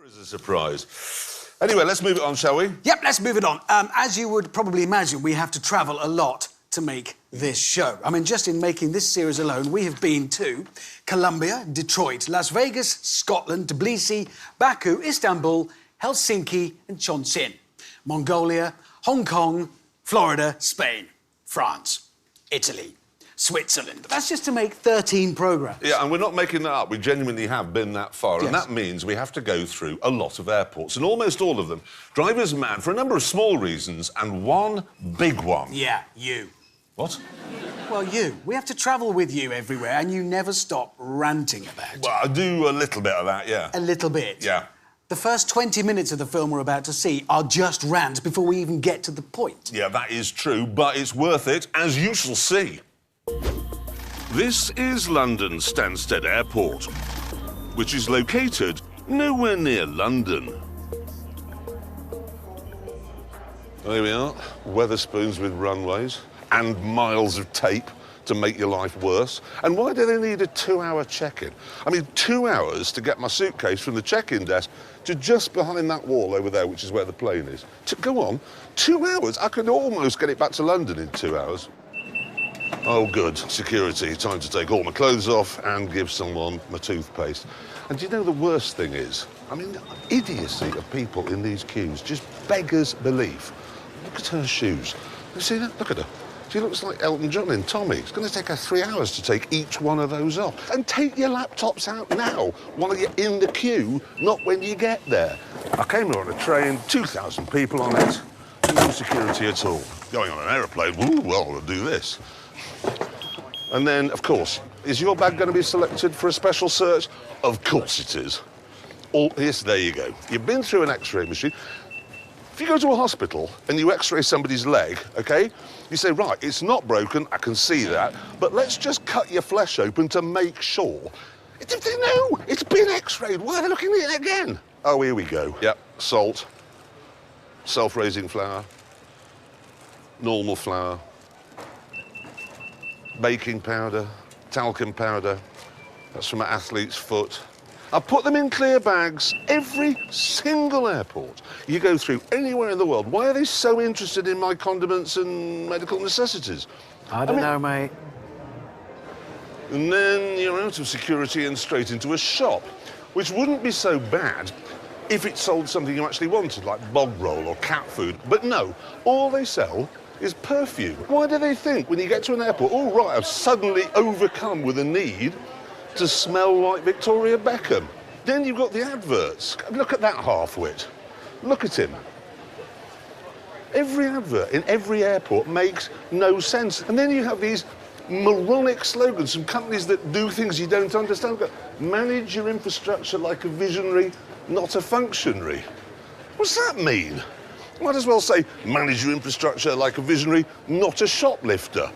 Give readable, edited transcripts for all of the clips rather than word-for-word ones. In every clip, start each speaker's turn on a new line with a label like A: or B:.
A: Is a surprise. Anyway, let's move it on, shall we?
B: Yep, let's move it on. As you would probably imagine, we have to travel a lot to make this show. I mean, just in making this series alone, we have been to Colombia, Detroit, Las Vegas, Scotland, Tbilisi, Baku, Istanbul, Helsinki and Chongqing, Mongolia, Hong Kong, Florida, Spain, France, Italy, Switzerland. That's just to make 13 programmes.
A: Yeah, and we're not making that up. We genuinely have been that far.
B: Yes.
A: And that means we have to go through a lot of airports. And almost all of them drive us mad for a number of small reasons and one big one.
B: Yeah, you.
A: What?
B: Well, you. We have to travel with you everywhere and you never stop ranting about it.
A: Well, I do a little bit of that, yeah.
B: A little bit?
A: Yeah.
B: The first 20 minutes of the film we're about to see are just rants before we even get to the point.
A: Yeah, that is true, but it's worth it, as you shall see. This is London Stansted Airport, which is located nowhere near London. There we are, Wetherspoons with runways and miles of tape to make your life worse. And why do they need a 2-hour check-in? I mean, 2 hours to get my suitcase from the check-in desk to just behind that wall over there, which is where the plane is. To go on, 2 hours? I could almost get it back to London in 2 hours. Oh, good. Security. Time to take all my clothes off and give someone my toothpaste. And do you know the worst thing is? I mean, the idiocy of people in these queues just beggars belief. Look at her shoes. You see that? Look at her. She looks like Elton John in Tommy. It's going to take her 3 hours to take each one of those off. And take your laptops out now, while you're in the queue, not when you get there. I came here on a train, 2,000 people on it, no security at all. Going on an aeroplane, ooh, well, we'll do this. And then, of course, is your bag going to be selected for a special search? Of course it is. Yes, there you go. You've been through an X-ray machine. If you go to a hospital and you X-ray somebody's leg, OK, you say, right, it's not broken, I can see that, but let's just cut your flesh open to make sure. No, it's been X-rayed. Why are they looking at it again? Oh, here we go. Yep, salt, self-raising flour, normal flour, baking powder, talcum powder. That's from an athlete's foot. I put them in clear bags every single airport you go through anywhere in the world. Why are they so interested in my condiments and medical necessities?
B: I don't know, mate.
A: And then you're out of security and straight into a shop, which wouldn't be so bad if it sold something you actually wanted, like bog roll or cat food. But no, all they sell is perfume. Why do they think when you get to an airport, all right, I've suddenly overcome with a need to smell like Victoria Beckham? Then you've got the adverts. Look at that half-wit. Look at him. Every advert in every airport makes no sense. And then you have these moronic slogans from companies that do things you don't understand. Manage your infrastructure like a visionary, not a functionary. What's that mean? Might as well say, manage your infrastructure like a visionary, not a shoplifter.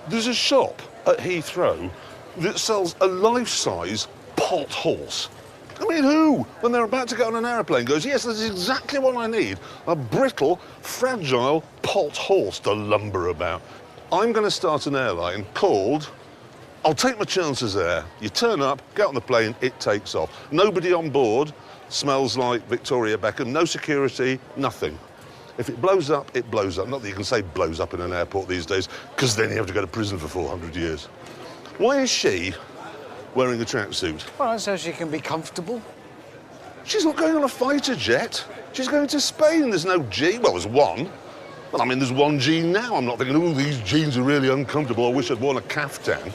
A: There's a shop at Heathrow that sells a life-size pot horse. I mean, who, when they're about to get on an aeroplane, goes, yes, this is exactly what I need, a brittle, fragile pot horse to lumber about. I'm going to start an airline called I'll Take My Chances There. You turn up, get on the plane, it takes off. Nobody on board smells like Victoria Beckham, no security, nothing. If it blows up, it blows up. Not that you can say blows up in an airport these days, because then you have to go to prison for 400 years. Why is she wearing a tracksuit?
B: Well, so she can be comfortable.
A: She's not going on a fighter jet. She's going to Spain. There's no G. Well, there's one. Well, I mean, there's one G now. I'm not thinking, oh, these jeans are really uncomfortable. I wish I'd worn a caftan.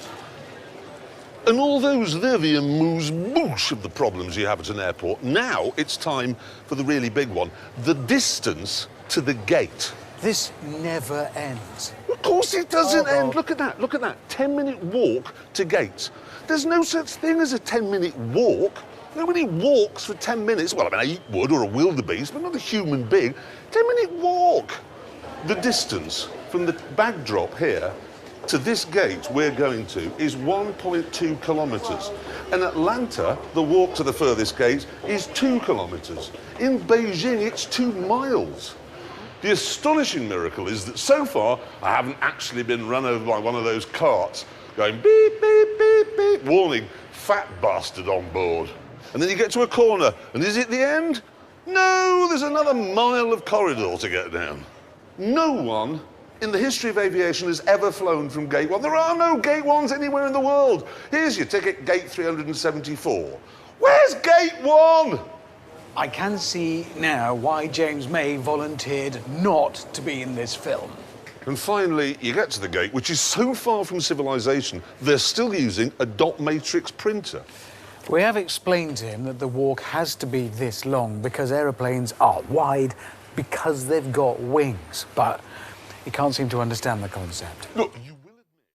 A: And all those, they're the amuse-bouche of the problems you have at an airport. Now it's time for the really big one, the distance to the gate.
B: This never ends.
A: Of course it doesn't end. Look at that, look at that. 10-minute walk to gates. There's no such thing as a 10-minute walk. Nobody walks for 10 minutes. Well, I mean, I would, or a wildebeest, but not a human being. 10-minute walk. The distance from the bag drop here to this gate we're going to is 1.2 kilometres. In Atlanta, the walk to the furthest gate is 2 kilometres. In Beijing, it's 2 miles. The astonishing miracle is that so far, I haven't actually been run over by one of those carts going beep, beep, beep, beep, warning, fat bastard on board. and then you get to a corner, and is it the end? No, there's another mile of corridor to get down. No one in the history of aviation has ever flown from Gate 1. There are no Gate 1s anywhere in the world. Here's your ticket, Gate 374. Where's Gate 1?
B: I can see now why James May volunteered not to be in this film.
A: And finally, you get to the gate, which is so far from civilization, they're still using a dot matrix printer.
B: We have explained to him that the walk has to be this long because aeroplanes are wide because they've got wings, but he can't seem to understand the concept.
A: Look,